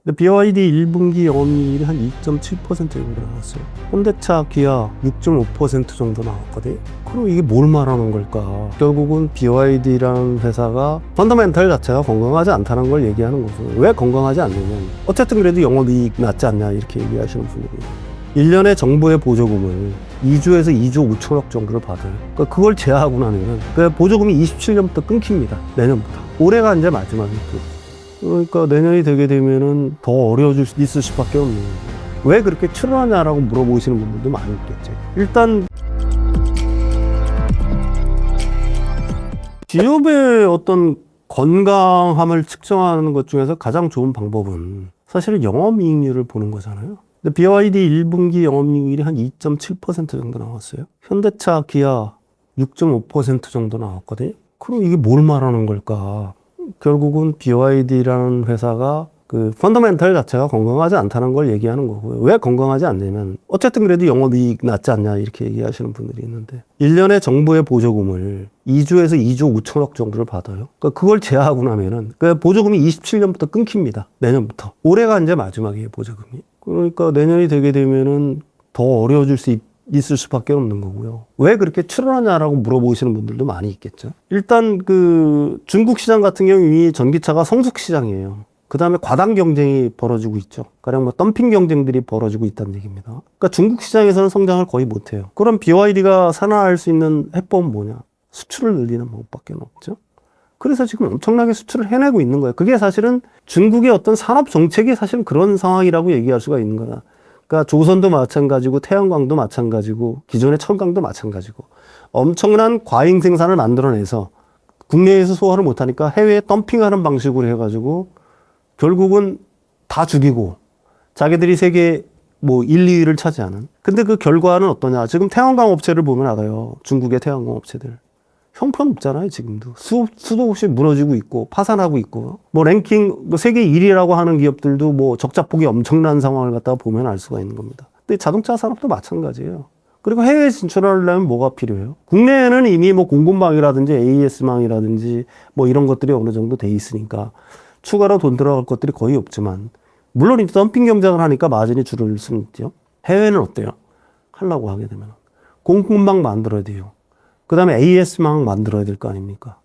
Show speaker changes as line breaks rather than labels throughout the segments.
근데 BYD 1분기 영업이익이 한 2.7% 정도 나왔어요. 현대차, 기아 6.5% 정도 나왔거든요. 그럼 이게 뭘 말하는 걸까? 결국은 BYD라는 회사가 펀더멘털 자체가 건강하지 않다는 걸 얘기하는 거죠. 왜 건강하지 않느냐? 어쨌든 그래도 영업이익 낮지 않냐 이렇게 얘기하시는 분들이 1년에 정부의 보조금을 2조에서 2조 5천억 정도를 받아요. 그러니까 그걸 제하하고 나면 그 보조금이 27년부터 끊깁니다. 내년부터. 올해가 이제 마지막이고. 그러니까 내년이 되게 되면은 더 어려워질 수 있을 수밖에 없는 거예요. 왜 그렇게 출원하냐라고 물어보시는 분들도 많이 있겠죠. 일단 기업의 어떤 건강함을 측정하는 것 중에서 가장 좋은 방법은 사실은 영업이익률을 보는 거잖아요. 근데 BYD 1분기 영업이익률이 한 2.7% 정도 나왔어요. 현대차, 기아 6.5% 정도 나왔거든요. 그럼 이게 뭘 말하는 걸까? 결국은 BYD라는 회사가 그 펀더멘털 자체가 건강하지 않다는 걸 얘기하는 거고요. 왜 건강하지 않냐면 어쨌든 그래도 영업이익 낮지 않냐 이렇게 얘기하시는 분들이 있는데 1년에 정부의 보조금을 2조에서 2조 5천억 정도를 받아요. 그러니까 그걸 제하하고 나면은 그 보조금이 27년부터 끊깁니다. 내년부터. 올해가 이제 마지막이에요, 보조금이. 그러니까 내년이 되게 되면은 더 어려워질 수 있을 수밖에 없는 거고요. 왜 그렇게 출원하냐라고 물어보시는 분들도 많이 있겠죠. 일단 그 중국 시장 같은 경우 이 전기차가 성숙 시장이에요. 그 다음에 과당 경쟁이 벌어지고 있죠. 가령 뭐 덤핑 경쟁들이 벌어지고 있다는 얘기입니다. 그러니까 중국 시장에서는 성장을 거의 못해요. 그럼 BYD가 산화할 수 있는 해법은 뭐냐? 수출을 늘리는 방법밖에 없죠. 그래서 지금 엄청나게 수출을 해내고 있는 거예요. 그게 사실은 중국의 어떤 산업 정책이 사실은 그런 상황이라고 얘기할 수가 있는 거다. 그러니까 조선도 마찬가지고 태양광도 마찬가지고 기존의 철강도 마찬가지고 엄청난 과잉 생산을 만들어내서 국내에서 소화를 못하니까 해외에 덤핑하는 방식으로 해가지고 결국은 다 죽이고 자기들이 세계 뭐 1, 2위를 차지하는. 근데 그 결과는 어떠냐? 지금 태양광 업체를 보면 알아요. 중국의 태양광 업체들. 형편없잖아요, 지금도. 수도 없이 무너지고 있고, 파산하고 있고. 뭐 랭킹, 세계 1위라고 하는 기업들도 뭐 적자폭이 엄청난 상황을 갖다가 보면 알 수가 있는 겁니다. 근데 자동차 산업도 마찬가지예요. 그리고 해외에 진출하려면 뭐가 필요해요? 국내에는 이미 뭐 공급망이라든지 AS망이라든지 뭐 이런 것들이 어느 정도 돼 있으니까 추가로 돈 들어갈 것들이 거의 없지만, 물론 이제 덤핑 경쟁을 하니까 마진이 줄을 수는 있죠. 해외는 어때요? 하려고 하게 되면. 공급망 만들어야 돼요. 그 다음에 AS망 만들어야 될 거 아닙니까?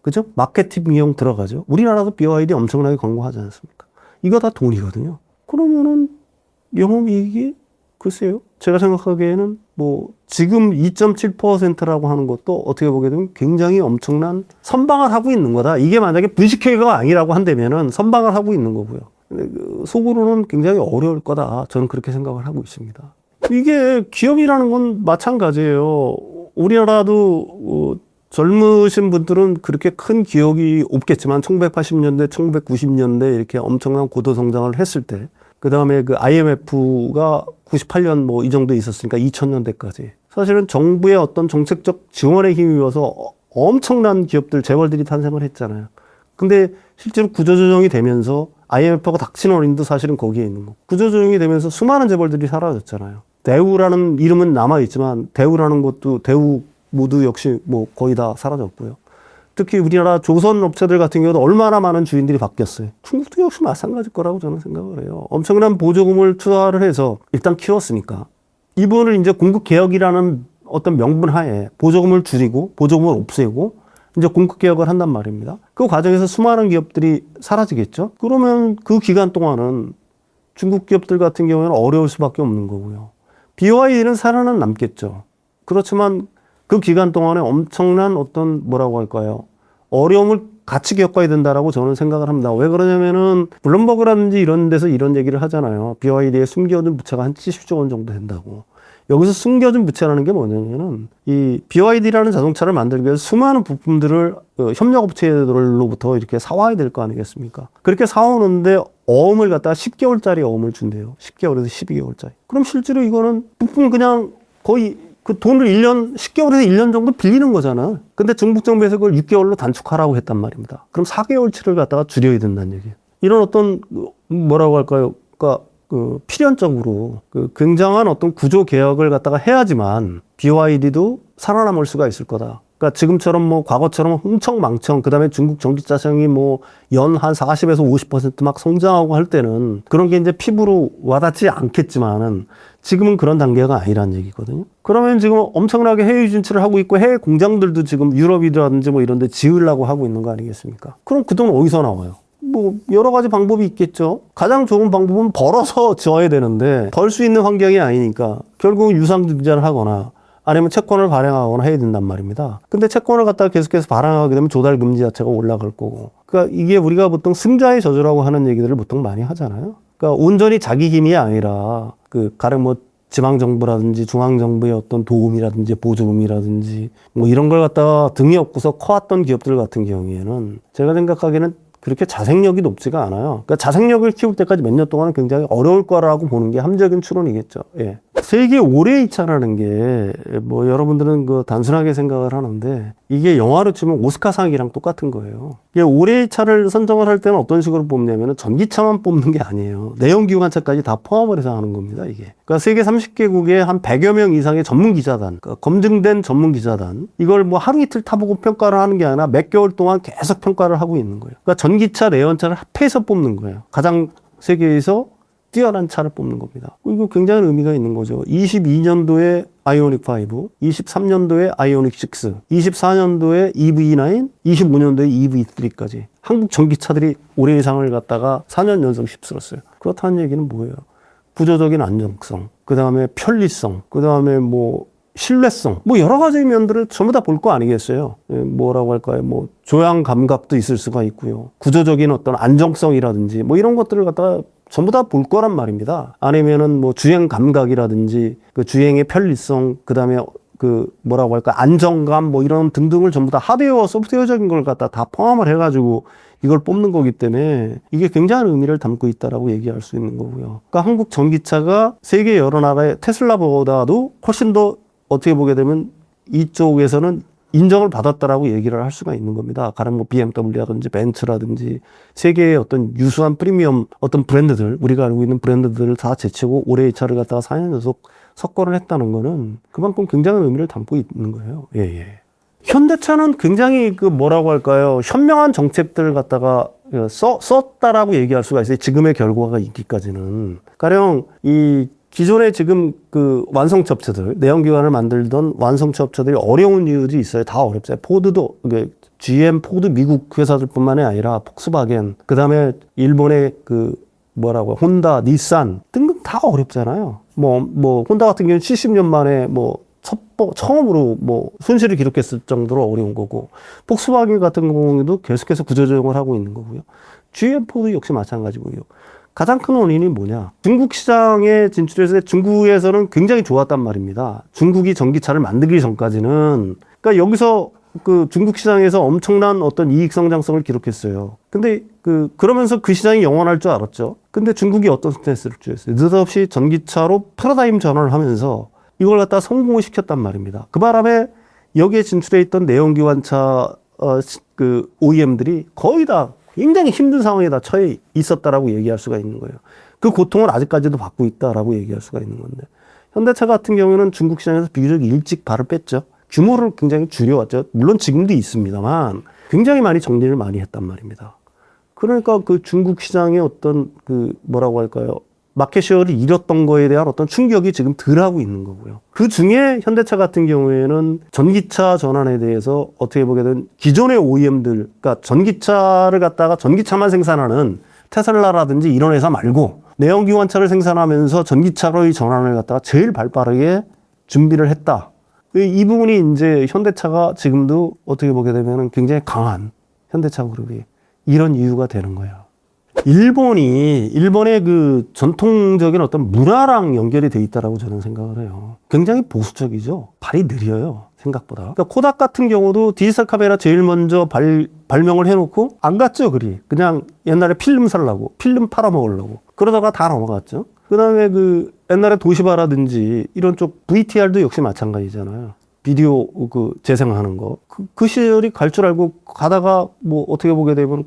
그죠? 마케팅 비용 들어가죠. 우리나라도 BYD 엄청나게 광고하지 않습니까? 이거 다 돈이거든요. 그러면은 영업이익이 글쎄요. 제가 생각하기에는 뭐 지금 2.7%라고 하는 것도 어떻게 보게 되면 굉장히 엄청난 선방을 하고 있는 거다. 이게 만약에 분식회계가 아니라고 한다면은 선방을 하고 있는 거고요. 근데 그 속으로는 굉장히 어려울 거다. 저는 그렇게 생각을 하고 있습니다. 이게 기업이라는 건 마찬가지예요. 우리나라도 젊으신 분들은 그렇게 큰 기억이 없겠지만 1980년대, 1990년대 이렇게 엄청난 고도 성장을 했을 때, 그 다음에 그 IMF가 98년 뭐 이 정도 있었으니까 2000년대까지 사실은 정부의 어떤 정책적 지원에 힘입어서 엄청난 기업들, 재벌들이 탄생을 했잖아요. 근데 실제로 구조조정이 되면서 IMF가 닥친 어린도 사실은 거기에 있는 거. 구조조정이 되면서 수많은 재벌들이 사라졌잖아요. 대우라는 이름은 남아있지만 대우라는 것도 대우 모두 역시 뭐 거의 다 사라졌고요. 특히 우리나라 조선 업체들 같은 경우도 얼마나 많은 주인들이 바뀌었어요. 중국도 역시 마찬가지일 거라고 저는 생각을 해요. 엄청난 보조금을 투하를 해서 일단 키웠으니까 이분을 이제 공급 개혁이라는 어떤 명분 하에 보조금을 줄이고 보조금을 없애고 이제 공급 개혁을 한단 말입니다. 그 과정에서 수많은 기업들이 사라지겠죠. 그러면 그 기간 동안은 중국 기업들 같은 경우에는 어려울 수밖에 없는 거고요. BYD는 살아는 남겠죠. 그렇지만 그 기간 동안에 엄청난 어떤 뭐라고 할까요? 어려움을 같이 겪어야 된다라고 저는 생각을 합니다. 왜 그러냐면은 블룸버그라든지 이런 데서 이런 얘기를 하잖아요. BYD의 숨겨둔 부채가 한 70조 원 정도 된다고. 여기서 숨겨둔 부채라는 게 뭐냐면은 이 BYD라는 자동차를 만들기 위해서 수많은 부품들을 협력업체들로부터 이렇게 사와야 될 거 아니겠습니까? 그렇게 사오는데 어음을 갖다가 10개월짜리 어음을 준대요. 10개월에서 12개월짜리. 그럼 실제로 이거는 부품 그냥 거의 그 돈을 10개월에서 1년 정도 빌리는 거잖아. 근데 중국 정부에서 그걸 6개월로 단축하라고 했단 말입니다. 그럼 4개월치를 갖다가 줄여야 된다는 얘기예요. 이런 어떤 뭐라고 할까요? 그러니까 필연적으로 굉장한 어떤 구조 개혁을 갖다가 해야지만 BYD도 살아남을 수가 있을 거다. 그러니까 지금처럼 뭐 과거처럼 흥청망청 그다음에 중국 전기차 시장이 뭐 연 한 40에서 50% 성장하고 할 때는 그런 게 이제 피부로 와닿지 않겠지만은 지금은 그런 단계가 아니라는 얘기거든요. 그러면 지금 엄청나게 해외 진출을 하고 있고 해외 공장들도 지금 유럽이라든지 뭐 이런 데 지으려고 하고 있는 거 아니겠습니까? 그럼 그 돈 어디서 나와요? 뭐 여러 가지 방법이 있겠죠. 가장 좋은 방법은 벌어서 지어야 되는데 벌 수 있는 환경이 아니니까 결국 유상증자를 하거나 아니면 채권을 발행하거나 해야 된단 말입니다. 근데 채권을 갖다가 계속해서 발행하게 되면 조달 금지 자체가 올라갈 거고. 그러니까 이게 우리가 보통 승자의 저주라고 하는 얘기들을 보통 많이 하잖아요. 그러니까 온전히 자기 힘이 아니라 가령 뭐 지방정부라든지 중앙정부의 어떤 도움이라든지 보조금이라든지 뭐 이런 걸 갖다가 등에 업고서 커왔던 기업들 같은 경우에는 제가 생각하기에는 그렇게 자생력이 높지가 않아요. 그러니까 자생력을 키울 때까지 몇 년 동안은 굉장히 어려울 거라고 보는 게 함정인 추론이겠죠. 예. 세계 올해의 차라는 게 뭐 여러분들은 그 단순하게 생각을 하는데 이게 영화로 치면 오스카상이랑 똑같은 거예요. 이게 올해의 차를 선정을 할 때는 어떤 식으로 뽑냐면은 전기차만 뽑는 게 아니에요. 내연기관차까지 다 포함을 해서 하는 겁니다, 이게. 그러니까 세계 30개국에 한 100여 명 이상의 전문 기자단, 그러니까 검증된 전문 기자단, 이걸 뭐 하루 이틀 타보고 평가를 하는 게 아니라 몇 개월 동안 계속 평가를 하고 있는 거예요. 그러니까 전기차, 내연차를 합해서 뽑는 거예요. 가장 세계에서 뛰어난 차를 뽑는 겁니다. 이거 굉장히 의미가 있는 거죠. 22년도에 아이오닉 5, 23년도에 아이오닉 6, 24년도에 EV9, 25년도에 EV3까지 한국 전기차들이 올해의 상을 갖다가 4년 연속 휩쓸었어요. 그렇다는 얘기는 뭐예요? 구조적인 안정성, 그 다음에 편리성, 그 다음에 뭐 신뢰성, 뭐 여러 가지 면들을 전부 다 볼 거 아니겠어요? 뭐라고 할까요? 뭐 조향 감각도 있을 수가 있고요. 구조적인 어떤 안정성이라든지 뭐 이런 것들을 갖다가 전부 다 볼 거란 말입니다. 아니면은 뭐 주행 감각이라든지 그 주행의 편리성, 그 다음에 그 뭐라고 할까 안정감 뭐 이런 등등을 전부 다 하드웨어, 소프트웨어적인 걸 갖다 다 포함을 해가지고 이걸 뽑는 거기 때문에 이게 굉장한 의미를 담고 있다라고 얘기할 수 있는 거고요. 그러니까 한국 전기차가 세계 여러 나라의 테슬라보다도 훨씬 더 어떻게 보게 되면 이쪽에서는 인정을 받았다라고 얘기를 할 수가 있는 겁니다. 가령 뭐 BMW라든지 벤츠라든지 세계의 어떤 유수한 프리미엄 어떤 브랜드들, 우리가 알고 있는 브랜드들을 다 제치고 올해의 차를 갖다가 4년 연속 석권을 했다는 거는 그만큼 굉장한 의미를 담고 있는 거예요. 예, 예. 현대차는 굉장히 그 뭐라고 할까요? 현명한 정책들을 갖다가 썼다라고 얘기할 수가 있어요. 지금의 결과가 있기까지는. 가령 이 기존에 지금 그 완성차 업체들, 내연기관을 만들던 완성차 업체들이 어려운 이유도 있어요. 다 어렵어요. 포드도, GM, 포드 미국 회사들뿐만이 아니라 폭스바겐, 그 다음에 일본의 그 뭐라고, 혼다, 닛산 등등 다 어렵잖아요. 혼다 같은 경우는 70년 만에 처음으로 손실을 기록했을 정도로 어려운 거고, 폭스바겐 같은 경우에도 계속해서 구조조정을 하고 있는 거고요. GM, 포드 역시 마찬가지고요. 가장 큰 원인이 뭐냐? 중국 시장에 진출해서 중국에서는 굉장히 좋았단 말입니다. 중국이 전기차를 만들기 전까지는. 그러니까 여기서 그 중국 시장에서 엄청난 어떤 이익 성장성을 기록했어요. 근데 그러면서 그 시장이 영원할 줄 알았죠. 근데 중국이 어떤 스탠스를 취했어요? 느닷없이 전기차로 패러다임 전환을 하면서 이걸 갖다 성공을 시켰단 말입니다. 그 바람에 여기에 진출해 있던 내연기관차 OEM들이 거의 다 굉장히 힘든 상황에 다 처해 있었다라고 얘기할 수가 있는 거예요. 그 고통을 아직까지도 받고 있다라고 얘기할 수가 있는 건데, 현대차 같은 경우는 중국 시장에서 비교적 일찍 발을 뺐죠. 규모를 굉장히 줄여왔죠. 물론 지금도 있습니다만 굉장히 많이 정리를 많이 했단 말입니다. 그러니까 그 중국 시장의 어떤 뭐라고 할까요? 마켓쉐어를 잃었던 거에 대한 어떤 충격이 지금 덜 하고 있는 거고요. 그 중에 현대차 같은 경우에는 전기차 전환에 대해서 어떻게 보게 되면 기존의 OEM들, 그러니까 전기차를 갖다가 전기차만 생산하는 테슬라라든지 이런 회사 말고 내연기관차를 생산하면서 전기차로의 전환을 갖다가 제일 발빠르게 준비를 했다. 이 부분이 이제 현대차가 지금도 어떻게 보게 되면 굉장히 강한 현대차 그룹이 이런 이유가 되는 거예요. 일본의 그 전통적인 어떤 문화랑 연결이 돼 있다라고 저는 생각을 해요. 굉장히 보수적이죠. 발이 느려요, 생각보다. 그러니까 코닥 같은 경우도 디지털 카메라 제일 먼저 발명을 해놓고 안 갔죠, 그리. 그냥 옛날에 필름 살라고, 필름 팔아먹으려고. 그러다가 다 넘어갔죠. 그 다음에 옛날에 도시바라든지 이런 쪽 VTR도 역시 마찬가지잖아요. 비디오 재생하는 거. 그 시절이 갈 줄 알고 가다가 어떻게 보게 되면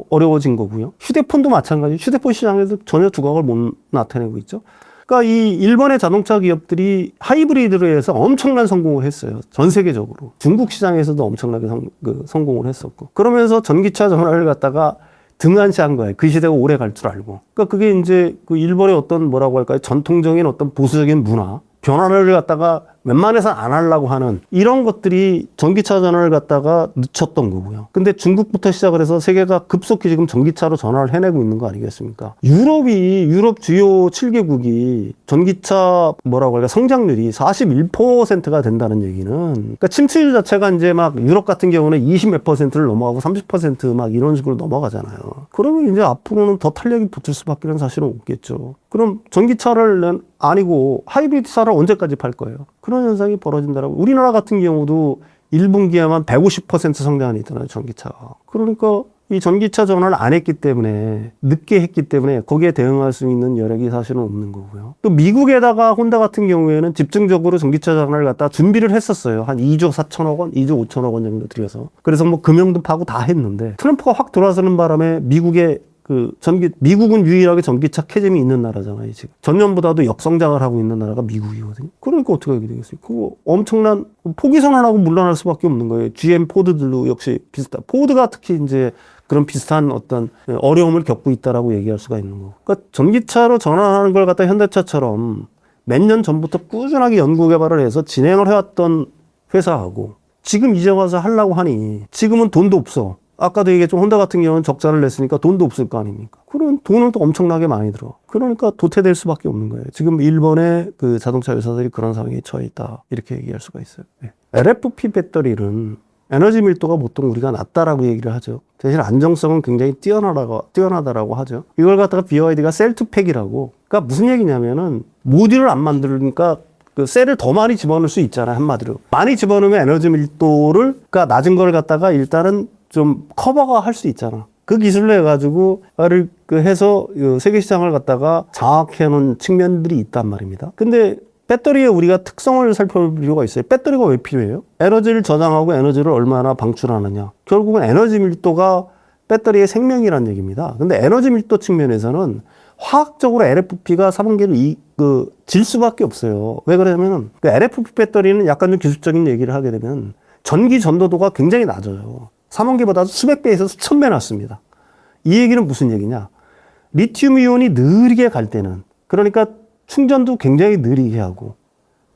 어려워진 거고요. 휴대폰도 마찬가지. 휴대폰 시장에서 전혀 두각을 못 나타내고 있죠. 그러니까 이 일본의 자동차 기업들이 하이브리드로 해서 엄청난 성공을 했어요. 전 세계적으로. 중국 시장에서도 엄청나게 성공을 했었고. 그러면서 전기차 전환을 갖다가 등한시한 거예요. 그 시대가 오래 갈 줄 알고. 그러니까 그게 이제 그 일본의 어떤 뭐라고 할까요? 전통적인 어떤 보수적인 문화, 변화를 갖다가 웬만해서 안 하려고 하는 이런 것들이 전기차 전환을 갖다가 늦췄던 거고요. 근데 중국부터 시작을 해서 세계가 급속히 지금 전기차로 전환을 해내고 있는 거 아니겠습니까? 유럽 주요 7개국이 전기차 뭐라고 할까 성장률이 41%가 된다는 얘기는, 그러니까 침투율 자체가 이제 막 유럽 같은 경우는 20 몇 %를 넘어가고 30% 막 이런 식으로 넘어가잖아요. 그러면 이제 앞으로는 더 탄력이 붙을 수밖에 사실은 없겠죠. 그럼 전기차를 아니고 하이브리드차를 언제까지 팔 거예요? 그런 현상이 벌어진다라고. 우리나라 같은 경우도 1분기에만 150% 성장이 있잖아요, 전기차가. 그러니까 이 전기차 전환을 안 했기 때문에, 늦게 했기 때문에 거기에 대응할 수 있는 여력이 사실은 없는 거고요. 또 미국에다가 혼다 같은 경우에는 집중적으로 전기차 전환을 갖다 준비를 했었어요. 한 2조 4천억 원, 2조 5천억 원 정도 들여서. 그래서 뭐 금융도 파고 다 했는데 트럼프가 확 돌아서는 바람에 미국은 유일하게 전기차 캐즘이 있는 나라잖아요, 지금. 전년보다도 역성장을 하고 있는 나라가 미국이거든요. 그러니까 어떻게 하게 되겠어요? 그거 엄청난 포기 선언하고 물러날 수밖에 없는 거예요. GM, 포드들도 역시 비슷한. 포드가 특히 이제 그런 비슷한 어떤 어려움을 겪고 있다라고 얘기할 수가 있는 거고. 그러니까 전기차로 전환하는 걸 갖다 현대차처럼 몇 년 전부터 꾸준하게 연구 개발을 해서 진행을 해왔던 회사하고 지금 이제 와서 하려고 하니 지금은 돈도 없어. 아까도 얘기했지만 혼다 같은 경우는 적자를 냈으니까 돈도 없을 거 아닙니까? 그런 돈은 또 엄청나게 많이 들어. 그러니까 도태될 수밖에 없는 거예요. 지금 일본의 그 자동차 회사들이 그런 상황에 처해 있다. 이렇게 얘기할 수가 있어요. 네. LFP 배터리는 에너지 밀도가 보통 우리가 낮다라고 얘기를 하죠. 대신 안정성은 굉장히 뛰어나다라고 하죠. 이걸 갖다가 BYD가 셀2팩이라고. 그러니까 무슨 얘기냐면은 모듈을 안 만들니까 그 셀을 더 많이 집어넣을 수 있잖아요, 한마디로. 많이 집어넣으면 에너지 밀도를, 그러니까 낮은 걸 갖다가 일단은 좀 커버가 할 수 있잖아. 그 기술로 해가지고 해서 세계 시장을 갖다가 장악해 놓은 측면들이 있단 말입니다. 근데 배터리의 우리가 특성을 살펴볼 필요가 있어요. 배터리가 왜 필요해요? 에너지를 저장하고 에너지를 얼마나 방출하느냐. 결국은 에너지 밀도가 배터리의 생명이라는 얘기입니다. 근데 에너지 밀도 측면에서는 화학적으로 LFP가 3분기를 질 수밖에 없어요. 왜 그러냐면 그 LFP 배터리는 약간 좀 기술적인 얘기를 하게 되면 전기 전도도가 굉장히 낮아요. 3원기보다 수백 배에서 수천 배 낮습니다. 이 얘기는 무슨 얘기냐? 리튬 이온이 느리게 갈 때는, 그러니까 충전도 굉장히 느리게 하고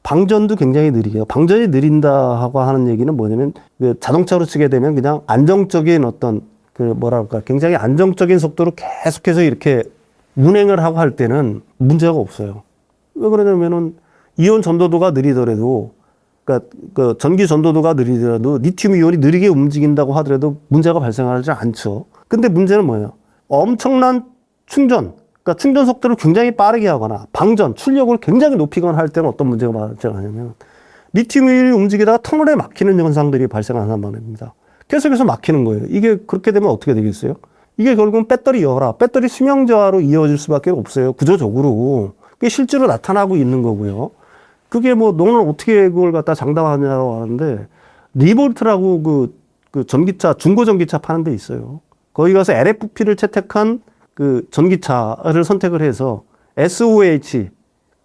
방전도 굉장히 느리게 하고, 방전이 느린다 하고 하는 얘기는 뭐냐면 그 자동차로 치게 되면 그냥 안정적인 어떤 굉장히 안정적인 속도로 계속해서 이렇게 운행을 하고 할 때는 문제가 없어요. 왜 그러냐면은 이온 전도도가 느리더라도, 그러니까 그 전기 전도도가 느리더라도 리튬 이온이 느리게 움직인다고 하더라도 문제가 발생하지 않죠. 근데 문제는 뭐예요? 엄청난 충전, 그러니까 충전 속도를 굉장히 빠르게 하거나 방전, 출력을 굉장히 높이거나 할 때는 어떤 문제가 발생하냐면 리튬 이온이 움직이다가 터널에 막히는 현상들이 발생하는 말입니다. 계속해서 막히는 거예요. 이게 그렇게 되면 어떻게 되겠어요? 이게 결국은 배터리 수명 저하로 이어질 수밖에 없어요. 구조적으로. 그게 실제로 나타나고 있는 거고요. 그게 뭐 너는 어떻게 그걸 갖다 장담하냐고 하는데, 리볼트라고 그 전기차, 중고 전기차 파는 데 있어요. 거기 가서 LFP를 채택한 그 전기차를 선택을 해서 SOH,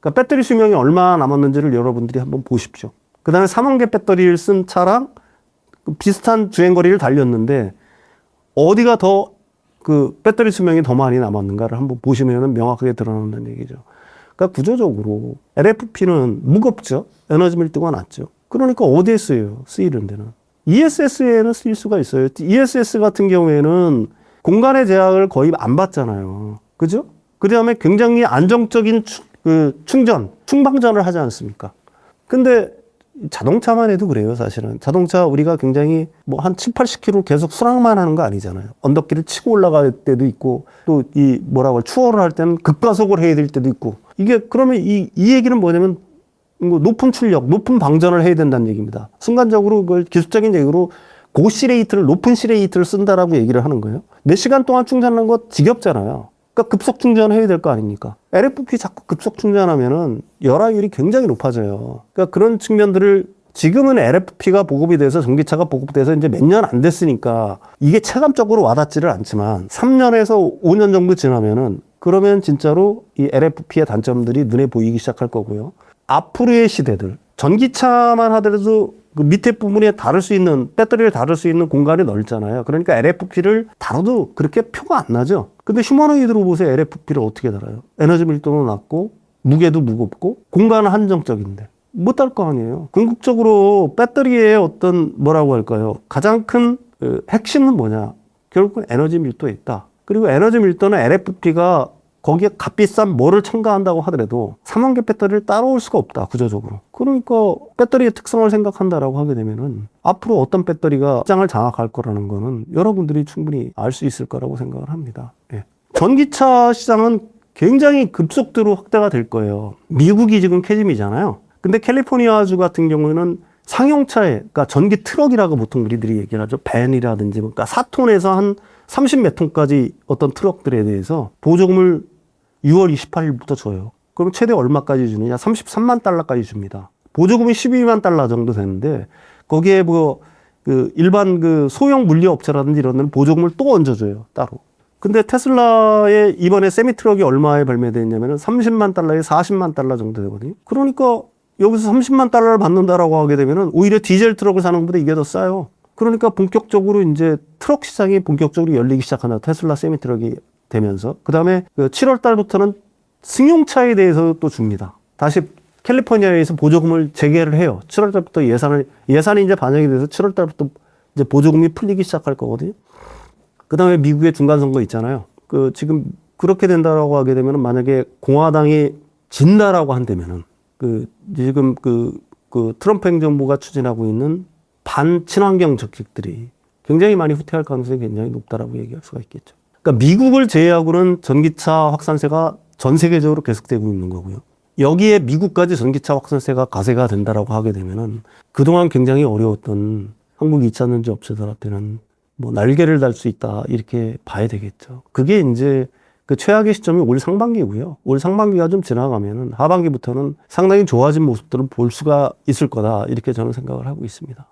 그러니까 배터리 수명이 얼마나 남았는지를 여러분들이 한번 보십시오. 그 다음에 3원계 배터리를 쓴 차랑 비슷한 주행거리를 달렸는데 어디가 더 그 배터리 수명이 더 많이 남았는가를 한번 보시면 명확하게 드러난다는 얘기죠. 그러니까 구조적으로 LFP는 무겁죠. 에너지 밀도가 낮죠. 그러니까 어디에 쓰이는 데는. ESS에는 쓰일 수가 있어요. ESS 같은 경우에는 공간의 제약을 거의 안 받잖아요. 그죠? 그 다음에 굉장히 안정적인 충방전을 하지 않습니까? 근데 자동차만 해도 그래요, 사실은. 자동차 우리가 굉장히 뭐 한 7, 80km 계속 순항만 하는 거 아니잖아요. 언덕길을 치고 올라갈 때도 있고, 또 추월을 할 때는 급가속을 해야 될 때도 있고. 이게 그러면 이 얘기는 뭐냐면 높은 출력, 높은 방전을 해야 된다는 얘기입니다. 순간적으로 그걸 기술적인 얘기로 높은 C레이트를 쓴다라고 얘기를 하는 거예요. 몇 시간 동안 충전하는 거 지겹잖아요. 그러니까 급속 충전해야 될 거 아닙니까? LFP 자꾸 급속 충전하면은 열화율이 굉장히 높아져요. 그러니까 그런 측면들을 지금은 LFP가 보급이 돼서 전기차가 보급돼서 이제 몇 년 안 됐으니까 이게 체감적으로 와닿지를 않지만 3년에서 5년 정도 지나면은 그러면 진짜로 이 LFP의 단점들이 눈에 보이기 시작할 거고요. 앞으로의 시대들, 전기차만 하더라도 그 밑에 부분에 다룰 수 있는, 배터리를 다룰 수 있는 공간이 넓잖아요. 그러니까 LFP를 다뤄도 그렇게 표가 안 나죠. 근데 휴머노이드 로봇의 LFP를 어떻게 달아요? 에너지 밀도도 낮고, 무게도 무겁고, 공간은 한정적인데. 못 달 거 아니에요. 궁극적으로 배터리의 어떤, 뭐라고 할까요? 가장 큰 핵심은 뭐냐? 결국은 에너지 밀도에 있다. 그리고 에너지 밀도는 LFP가 거기에 값비싼 뭐를 첨가한다고 하더라도 3만 개 배터리를 따라올 수가 없다, 구조적으로. 그러니까 배터리의 특성을 생각한다라고 하게 되면은 앞으로 어떤 배터리가 시장을 장악할 거라는 거는 여러분들이 충분히 알 수 있을 거라고 생각을 합니다. 예. 전기차 시장은 굉장히 급속도로 확대가 될 거예요. 미국이 지금 캐즘이잖아요. 근데 캘리포니아주 같은 경우에는 상용차에, 그러니까 전기 트럭이라고 보통 우리들이 얘기를 하죠. 밴이라든지, 그러니까 4톤에서 한 30몇 톤까지 어떤 트럭들에 대해서 보조금을 6월 28일부터 줘요. 그럼 최대 얼마까지 주느냐? 33만 달러까지 줍니다. 보조금이 12만 달러 정도 되는데, 거기에 뭐, 일반 소형 물류업체라든지 이런 데는 보조금을 또 얹어줘요, 따로. 근데 테슬라의 이번에 세미 트럭이 얼마에 발매됐냐면은 30만 달러에 40만 달러 정도 되거든요. 그러니까 여기서 30만 달러를 받는다라고 하게 되면은 오히려 디젤 트럭을 사는 것보다 이게 더 싸요. 그러니까 본격적으로 이제 트럭 시장이 본격적으로 열리기 시작한다. 테슬라 세미 트럭이 되면서. 그 다음에 7월 달부터는 승용차에 대해서 또 줍니다. 다시 캘리포니아에서 보조금을 재개를 해요. 7월 달부터 예산이 이제 반영이 돼서 7월 달부터 이제 보조금이 풀리기 시작할 거거든요. 그 다음에 미국의 중간선거 있잖아요. 지금 그렇게 된다라고 하게 되면은 만약에 공화당이 진다라고 한다면은 지금 트럼프 행정부가 추진하고 있는 반친환경 정책들이 굉장히 많이 후퇴할 가능성이 굉장히 높다라고 얘기할 수가 있겠죠. 그러니까 미국을 제외하고는 전기차 확산세가 전 세계적으로 계속되고 있는 거고요. 여기에 미국까지 전기차 확산세가 가세가 된다라고 하게 되면은 그동안 굉장히 어려웠던 한국 2차전지 업체들한테는 뭐 날개를 달 수 있다, 이렇게 봐야 되겠죠. 그게 이제 최악의 시점이 올 상반기고요. 올 상반기가 좀 지나가면은 하반기부터는 상당히 좋아진 모습들을 볼 수가 있을 거다, 이렇게 저는 생각을 하고 있습니다.